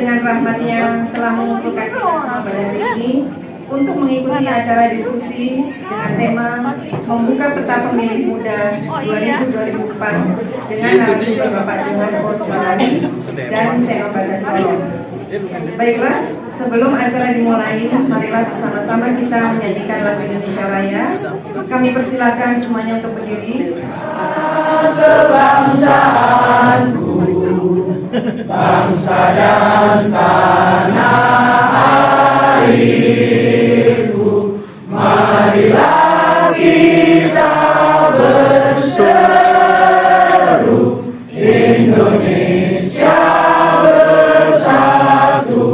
dengan rahmat-Nya telah mengumpulkan kita semua pada hari ini untuk mengikuti acara diskusi dengan tema membuka peta pemilih muda 2000-2004 dengan narasumber Bapak Johan Oswalani dan Seno Bagaswara. Baiklah, sebelum acara dimulai, marilah bersama-sama kita menyanyikan lagu Indonesia Raya. Kami persilakan semuanya untuk berdiri. Kebangsaanku, bangsa dan tanah airku, marilah kita berseru, Indonesia bersatu.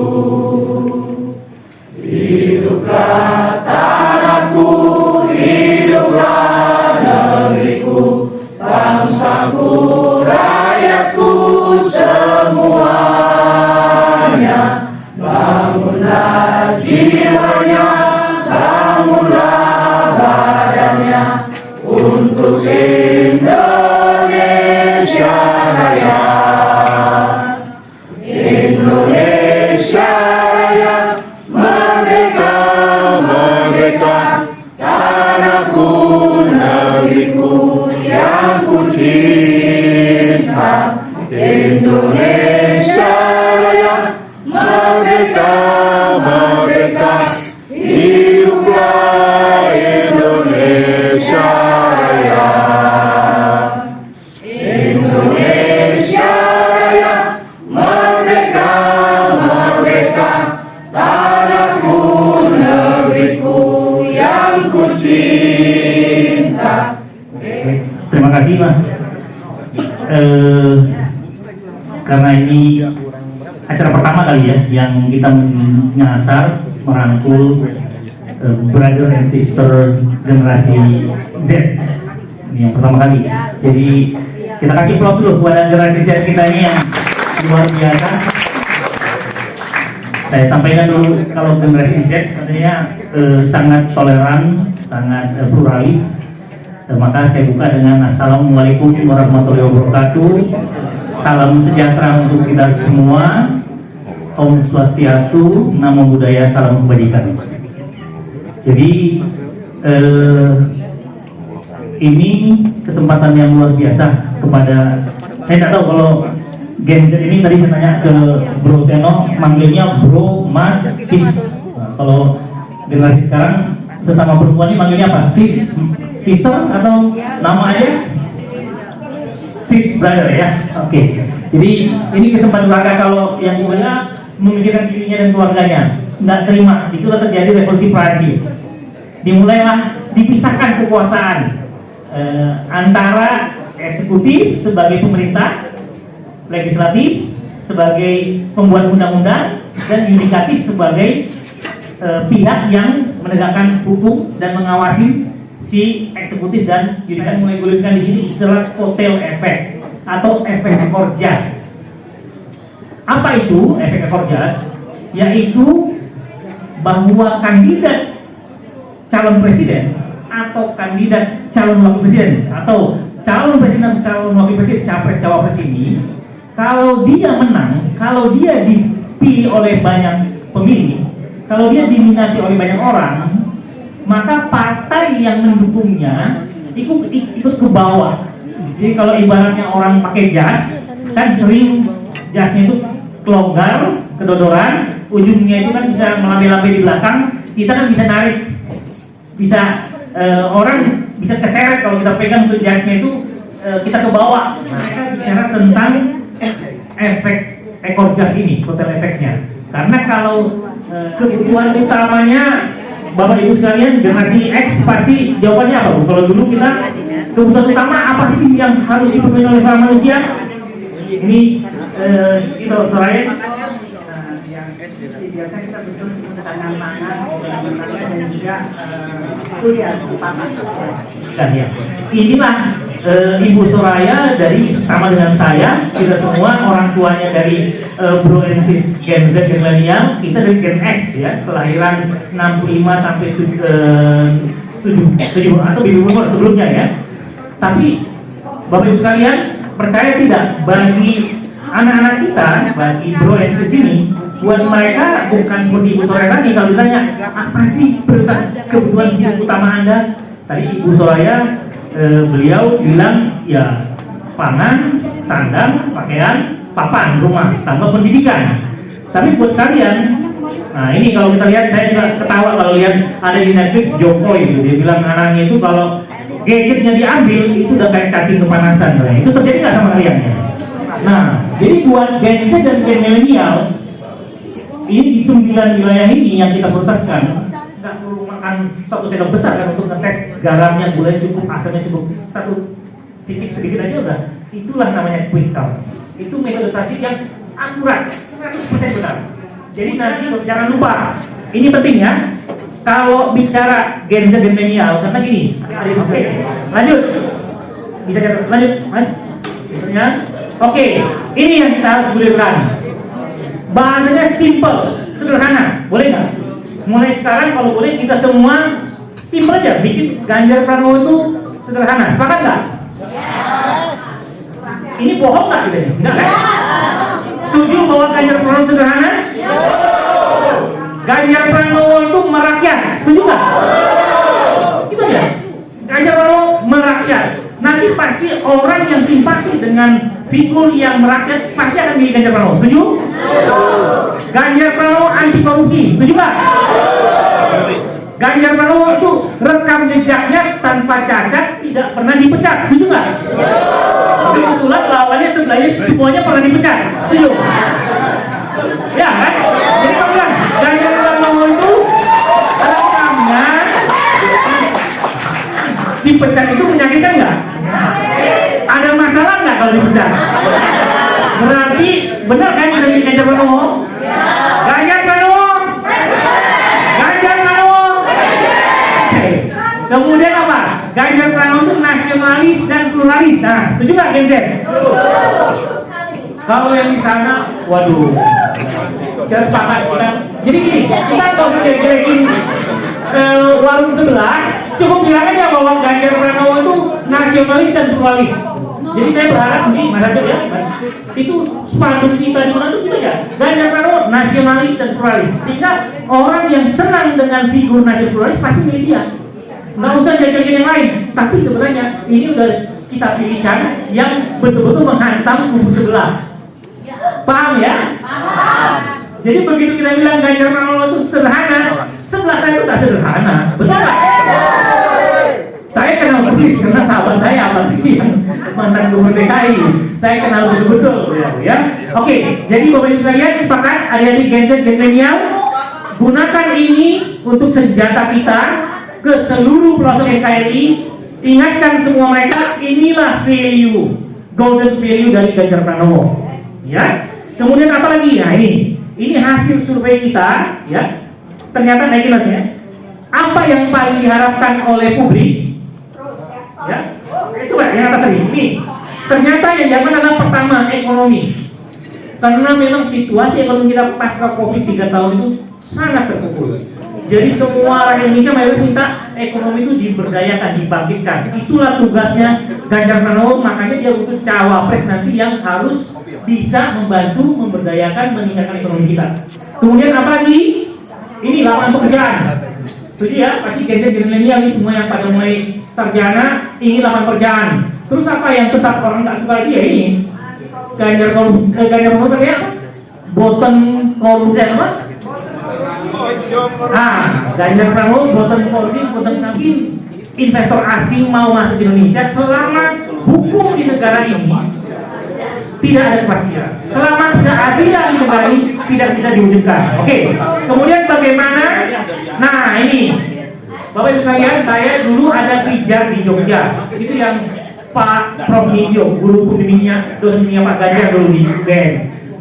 Hiduplah tanahku, hiduplah negeriku, bangsaku, rakyatku semuanya. Bangunlah jiwanya, bangunlah badannya untuk Indonesia Raya. Indonesia Raya, merdeka, merdeka, tanahku, negeriku yang ku cinta. Indonesia Raya, merdeka, merdeka, hiduplah Indonesia Raya. Indonesia Raya, merdeka, merdeka, tanahku, negeriku yang ku cinta. Terima kasih Mas. Karena ini acara pertama kali ya yang kita menyasar merangkul brother and sister generasi Z. Ini yang pertama kali. Jadi kita kasih aplaus dulu kepada generasi Z kita ini yang luar biasa. Saya sampaikan dulu kalau generasi Z katanya sangat toleran, sangat pluralis. Maka saya buka dengan Assalamualaikum warahmatullahi wabarakatuh. Salam sejahtera untuk kita semua. Om Swastiastu, Namo Buddhaya, salam kebajikan. Jadi ini kesempatan yang luar biasa kepada, saya tidak tahu kalau Gen Z ini tadi saya tanya ke Bro Seno, manggilnya Bro, Mas, Sis. Nah, kalau generasi sekarang sesama perempuan ini manggilnya apa? Sis, sister atau nama aja? Sis brother ya. Oke. Jadi ini kesempatan warga kalau yang mulia memikirkan dirinya dan keluarganya. Nggak terima, itu terjadi revolusi Prancis. Dimulailah dipisahkan kekuasaan antara eksekutif sebagai pemerintah, legislatif sebagai pembuat undang-undang, dan yudikatif sebagai pihak yang menegakkan hukum dan mengawasi si eksekutif dan yudikatif. Mulai gulirkan di sini istilah kotel efek atau efek ekor jas. Apa itu efek ekor jas? Yaitu bahwa kandidat calon presiden atau kandidat calon wakil presiden atau calon presiden calon wakil presiden capres cawapres ini, kalau dia menang, kalau dia dipilih oleh banyak pemilih, kalau dia diminati oleh banyak orang, maka partai yang mendukungnya ikut ke bawah. Jadi kalau ibaratnya orang pakai jas, kan sering jasnya itu kelonggar, kedodoran, ujungnya itu kan bisa melambai-lambai di belakang, kita kan bisa narik, bisa orang bisa keseret kalau kita pegang tuh jasnya itu kita ke bawah. Mereka bicara tentang efek ekor jas ini, kotel efeknya. Karena kalau kebutuhan utamanya Bapak Ibu sekalian, generasi X pasti jawabannya apa Bu? Kalau dulu kita kebutuhan utama apa sih yang harus dipenuhi oleh seorang manusia? Ini itu Soraya yang biasa kita betul menggunakan tangan dan juga kuliah ya. Inilah Ibu Soraya dari sama dengan saya, kita semua orang tuanya dari Bro and Sis Gen Z Milenial, kita dari Gen X ya, kelahiran 65 sampai 7 atau di umur sebelumnya ya. Tapi Bapak Ibu sekalian, percaya tidak, bagi anak-anak kita, bagi Bro and Sis ini, buat mereka bukan seperti Ibu Soraya tadi. Kalau ditanya apa sih prioritas kebutuhan hidup utama Anda, tadi Ibu Soraya beliau bilang ya pangan, sandang, pakaian, papan, rumah, tambah pendidikan. Tapi buat kalian, nah ini kalau kita lihat, saya juga ketawa kalau lihat ada di Netflix Jokowi itu, dia bilang anaknya itu kalau gadgetnya diambil itu udah kayak cacing kepanasan. Nah, itu terjadi nggak sama kalian ya? Nah, jadi buat Gen Z dan Gen milenial ini di 9 wilayah ini yang kita prioritaskan, nggak perlu makan satu sendok besar kan untuk ngetes garamnya, gulanya cukup, asalnya cukup, satu titik sedikit aja udah. Itulah namanya quick count. Itu metodologi yang akurat, 100% benar. Jadi nanti jangan lupa, ini penting ya. Kalau bicara Gen Z dan milenial, karena gini, oke, lanjut, bisa lanjut, Mas. Ya, oke, ini yang kita harus gulirkan. Bahasanya simple, sederhana, boleh nggak? Mulai sekarang kalau boleh kita semua simple aja, bikin Ganjar Pranowo itu sederhana. Sepakat nggak? Yes. Ini bohong nggak kita? Enggak kan? Setuju bahwa Ganjar Pranowo sederhana? Ganjar Pranowo itu merakyat, setuju nggak? Itu ya. Ganjar Pranowo merakyat. Nanti pasti orang yang simpati dengan figur yang merakyat pasti akan milih Ganjar Pranowo. Setuju? Ganjar Pranowo anti korupsi, setuju nggak? Ganjar Pranowo itu rekam jejaknya tanpa cacat, tidak pernah dipecat, setuju nggak? Kebetulan lawannya sebelahnya semuanya pernah dipecat, setuju? Ya kan? Jadi kalau bilang Ganjar Pranowo itu rekamnya dipecat itu menyakitkan nggak? Ada masalah nggak kalau dipecat? Berarti benar kan kita milih Ganjar Pranowo? Ganjar Pranowo, Ganjar Pranowo. Kemudian apa? Ganjar Pranowo itu nasionalis dan pluralis. Nah, setuju nggak Gen Z? Kalau yang di sana, waduh, kita sepakat kita. Jadi gini, kita kalau jelek-jelekin warung sebelah, cukup bilang aja bahwa Ganjar Pranowo itu nasionalis dan pluralis. Jadi saya berharap nih, Mas Ajat ya, itu spanduk kita di mana itu ya, Ganjar Pranowo nasionalis dan pluralis. Sehingga orang yang senang dengan figur nasionalis pluralis pasti milih dia. Nggak usah jadi yang lain. Tapi sebenarnya ini udah kita pilihkan yang betul-betul menghantam kubu sebelah. Paham ya? Paham. Jadi begitu kita bilang Ganjar Pranowo itu sederhana, sebelah saya itu tak sederhana, betul nggak? Saya kenal persis karena sahabat saya apa sih yang mantan gubernur DKI. Saya kenal betul-betul, ya. Oke, jadi bapak ibu sekalian sepakat, adik-adik Gen Z dan milenial, gunakan ini untuk senjata kita ke seluruh pelosok NKRI. Ingatkan semua mereka, inilah value, golden value dari Ganjar Pranowo. Ya. Kemudian apa lagi? Nah ini hasil survei kita, ya. Ternyata naik kelasnya. Apa yang paling diharapkan oleh publik? Ya. Coba yang atas tadi. Ini ternyata yang zaman adalah pertama ekonomi. Karena memang situasi ekonomi kita pasca Covid 3 tahun itu sangat terpukul. Jadi semua rakyat Indonesia mayoritas minta ekonomi itu diberdayakan, dibangkitkan. Itulah tugasnya Ganjar Pranowo, makanya dia butuh cawapres nanti yang harus bisa membantu memberdayakan, meningkatkan ekonomi kita. Kemudian apa lagi? Ini lapangan pekerjaan. Setuju ya? Pasti Gen Z dan milenial ini semua yang pada mulai sarjana, ini lapangan pekerjaan. Terus apa yang tetap orang nggak suka dia ini? Ganjar Pranowo katanya bottom korupsi apa? Ganjar Pranowo bottom korupsi, bottom nanti investor asing mau masuk ke Indonesia selama hukum di negara ini tidak ada kepastian. Selama tidak adil di negara ini tidak bisa diwujudkan. Oke. Kemudian bagaimana? Nah ini, Bapak Ibu sekalian, saya dulu ada pijar di Jogja. Itu yang Pak Prof Nidyo, guru pembimbingnya, dosennya Pak Ganjar dulu di UGM.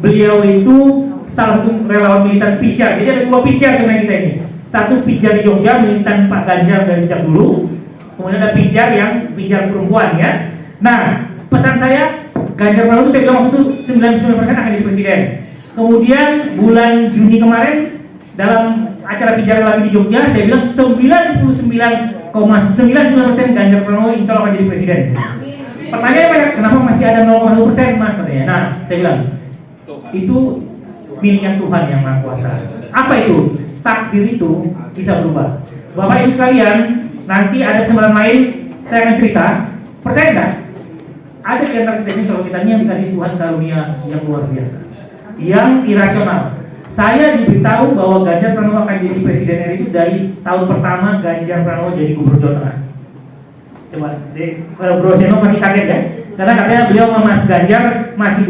Beliau itu salah satu relawan militan pijar. Jadi ada dua pijar sebenarnya kita ini. Satu pijar di Jogja militan Pak Ganjar dari sejak dulu. Kemudian ada pijar yang pijar perempuan ya. Nah, pesan saya Ganjar Pranowo itu saya bilang waktu itu 99% akan jadi presiden. Kemudian bulan Juni kemarin dalam acara pijar lagi di Jogja, saya bilang 99,99% Ganjar Pranowo insya Allah akan jadi presiden. Pertanyaannya banyak, kenapa masih ada 0,1% mas? Nah, saya bilang itu miliknya Tuhan yang Maha Kuasa. Apa itu? Takdir itu bisa berubah. Bapak Ibu sekalian, nanti ada kesempatan lain saya akan cerita. Percaya nggak? Ada di antara kita ini, kalau kita ini yang dikasih Tuhan karunia yang luar biasa, yang irasional. Saya diberitahu bahwa Ganjar Pranowo akan jadi presiden RI itu dari tahun pertama Ganjar Pranowo jadi gubernur Jawa Tengah. Coba, Bro Seno masih kaget ya? Karena katanya beliau sama Mas Ganjar masih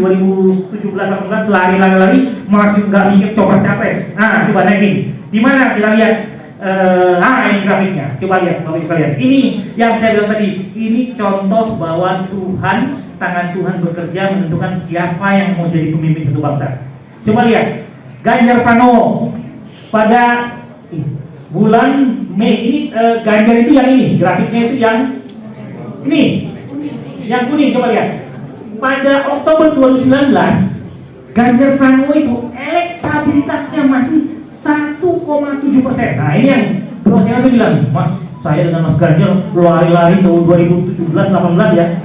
2017-18 lari-lari masih nggak mikir copot capres. Nah, coba naikin. Di mana kita lihat? Ini grafiknya. Coba lihat, Bapak Ibu sekalian. Ini yang saya bilang tadi. Ini contoh bahwa Tuhan, tangan Tuhan bekerja menentukan siapa yang mau jadi pemimpin satu bangsa. Coba lihat. Ganjar Pranowo pada bulan Mei ini, Ganjar itu yang ini, grafiknya itu yang ini, yang kuning. Coba lihat, pada Oktober 2019 Ganjar Pranowo itu elektabilitasnya masih 1,7%. Nah ini yang Bro saya tuh bilang, Mas, saya dengan Mas Ganjar lari-lari tahun 2017-18 ya.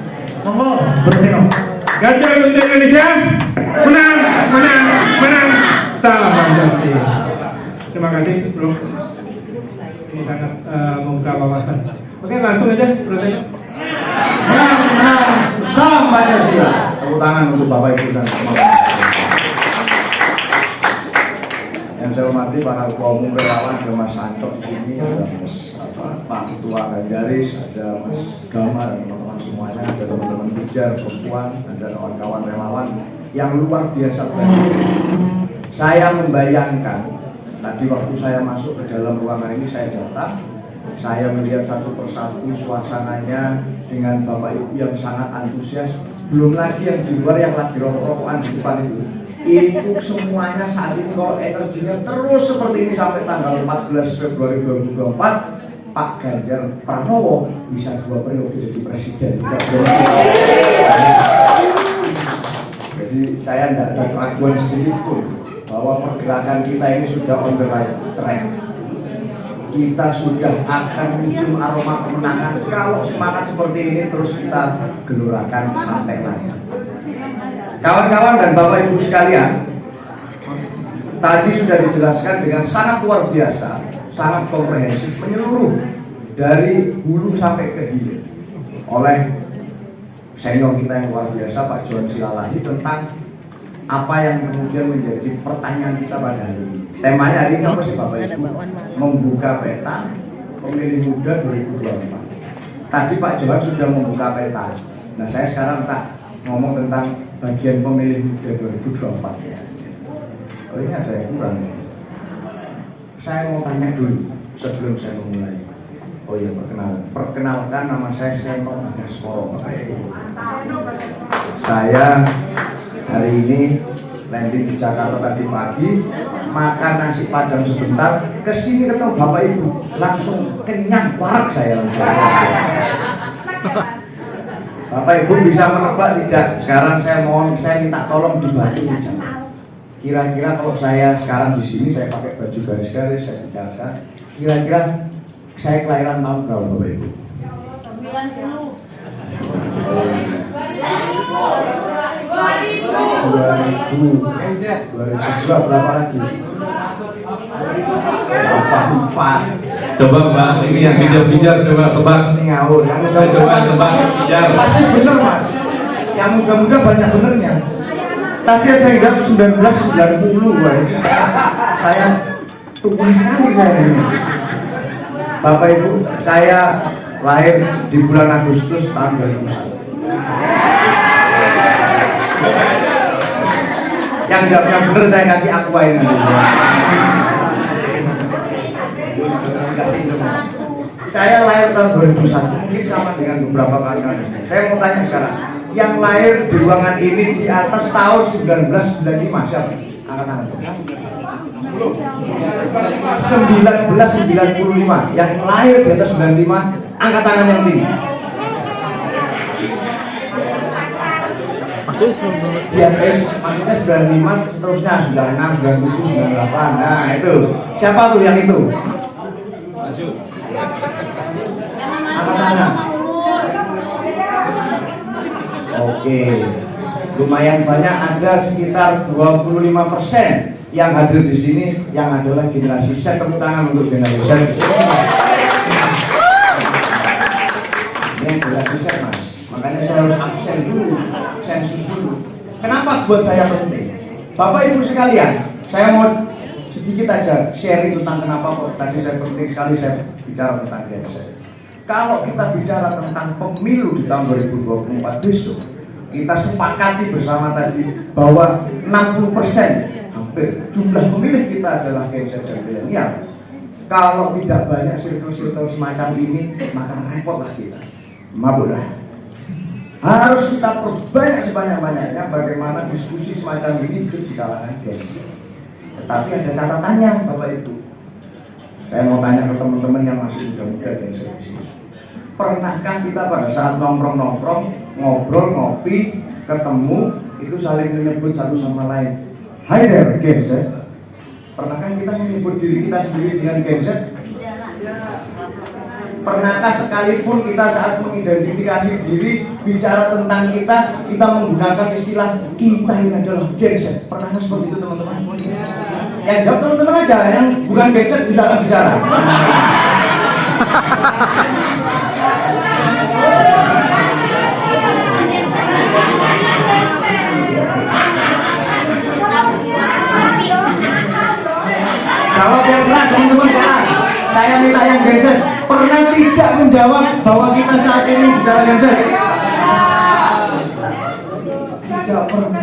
Monggo, Bro Seno. Ganjar untuk Indonesia, menang, menang, menang. Salam Pancasila. Terima kasih, Bro. Ini sangat membuka wawasan. Oke, langsung aja, Bro Seno. Menang, menang. Salam Pancasila. Tepuk tangan untuk Bapak Ibu dan semuanya. Yang saya hormati para ketua umum relawan, ada Mas Sancok di sini, ada Mas Pak Ketua Ganjaris, ada Mas Gama dan teman-teman semuanya, ada teman-teman Pijar, perempuan, ada kawan-kawan relawan yang luar biasa. Saya membayangkan tadi waktu saya masuk ke dalam ruangan ini, saya datang, saya melihat satu persatu suasananya dengan Bapak Ibu yang sangat antusias. Belum lagi yang di luar yang lagi rokok-rokokan di depan itu semuanya saat ini kalau energinya terus seperti ini sampai tanggal 14 Februari 2024, Pak Ganjar Pranowo bisa 2 periode jadi presiden. Jadi saya tidak ada keraguan sedikit pun bahwa pergerakan kita ini sudah on the right track. Kita sudah akan mencium aroma kemenangan kalau semangat seperti ini terus kita gelurakan sampai lagi. Kawan-kawan dan Bapak Ibu sekalian, tadi sudah dijelaskan dengan sangat luar biasa, sangat komprehensif, menyeluruh dari hulu sampai ke hilir oleh senior kita yang luar biasa Pak Johan Silalahi tentang apa yang kemudian menjadi pertanyaan kita pada hari ini. Temanya hari ini apa sih Bapak Ibu? Membuka peta pemilih muda 2024. Tadi Pak Johan sudah membuka peta. Nah saya sekarang tak ngomong tentang bagian pemilih muda 2024 ya. Oh ini ada yang kurang. Saya mau tanya dulu sebelum saya memulai. Oh ya, perkenalkan nama saya Seno Bagaskoro. Saya hari ini landing di Jakarta tadi pagi, makan nasi padang sebentar, kesini ketemu Bapak Ibu, langsung kenyang warak saya langsung. Bapak Ibu bisa menebak tidak? Sekarang saya minta tolong dibantu bicara. Kira-kira kalau saya sekarang di sini saya pakai baju garis-garis, saya bicara. Kira-kira saya kelahiran tahun berapa Bapak Ibu? 2002 berapa lagi? 84. Coba Mbak, ini yang pijar-pijar coba tebak. Ini ngawur, yang muda-muda Coba tebak pijar. pasti bener Mas. Yang muda-muda banyak benernya. Tadi ada yang jawab 1990 Pak. Saya tunggu sekali saya ini. Bapak Ibu, saya lahir di bulan Agustus tahun 2001. Yang jawabnya bener saya kasih aqua ini. Saya lahir tahun 2001, mungkin sama dengan beberapa kawan-kawan. Saya mau tanya sekarang, yang lahir di ruangan ini di atas tahun 1995 siapa? Angkat tangan. 1995 yang lahir di atas 95, angkat tangan yang tinggi. Di atas maksudnya 95 seterusnya 96, 97, 98. Nah itu siapa tuh yang itu? Angkat tangan. Oke, lumayan banyak, ada sekitar 25%. yang hadir di sini yang adalah generasi Z, tepuk tangan untuk generasi Z. Ini generasi Z, Mas. Makanya saya harus absen dulu, sensus dulu. Kenapa buat saya penting? Bapak Ibu sekalian, saya mau sedikit aja sharing tentang kenapa kok tadi saya penting sekali saya bicara tentang Gen Z. Kalau kita bicara tentang pemilu di tahun 2024 besok, kita sepakati bersama tadi bahwa 60% hampir jumlah pemilih kita adalah Gen Z dan milenial. Kalau tidak banyak circle-circle semacam ini, maka repotlah kita. Mabuklah. Harus kita perbanyak sebanyak-banyaknya bagaimana diskusi semacam ini hidup di kalangan Gen Z. Tetapi ada catatannya, Bapak Ibu. Saya mau tanya ke teman-teman yang masih muda-muda Gen Z di sini. Pernahkah kita pada saat nongkrong-nongkrong, ngobrol, ngopi, ketemu, itu saling menyebut satu sama lain, "Hai there, Gen Z"? Pernahkah kita menyebut diri kita sendiri dengan Gen Z? Pernahkah sekalipun kita saat mengidentifikasi diri, bicara tentang kita menggunakan istilah kita ini adalah Gen Z? Pernahkah seperti itu, teman-teman? Yang jawab teman-teman aja, yang bukan Gen Z tidak akan bicara. Jawab yang keras, teman-teman. Saya minta yang Gen Z. Pernah tidak menjawab bahwa kita saat ini bicara Gen Z? Tidak pernah.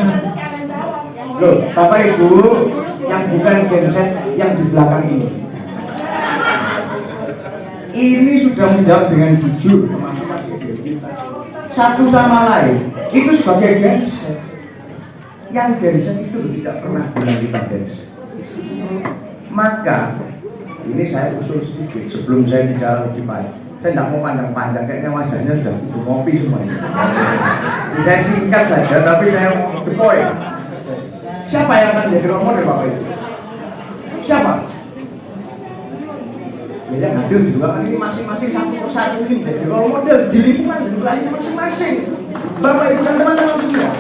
Loh, Bapak Ibu, yang bukan Gen Z, yang di belakang ini sudah menjawab dengan jujur satu sama lain. Itu sebagai Gen Z. Yang Gen Z itu tidak pernah bilang kita Gen Z. Maka ini saya usul sedikit sebelum saya bicara lebih banyak. Saya tidak mau panjang-panjang, kayaknya wajahnya sudah butuh kopi semuanya. Saya singkat saja, tapi saya mau the point. Siapa yang akan jadi role model, Bapak Ibu? Siapa? Ya, yang hadir di ruangan ini masing-masing satu persatu ini menjadi role model di lingkungan dan wilayah masing-masing. Bapak Ibu dan teman-teman semua.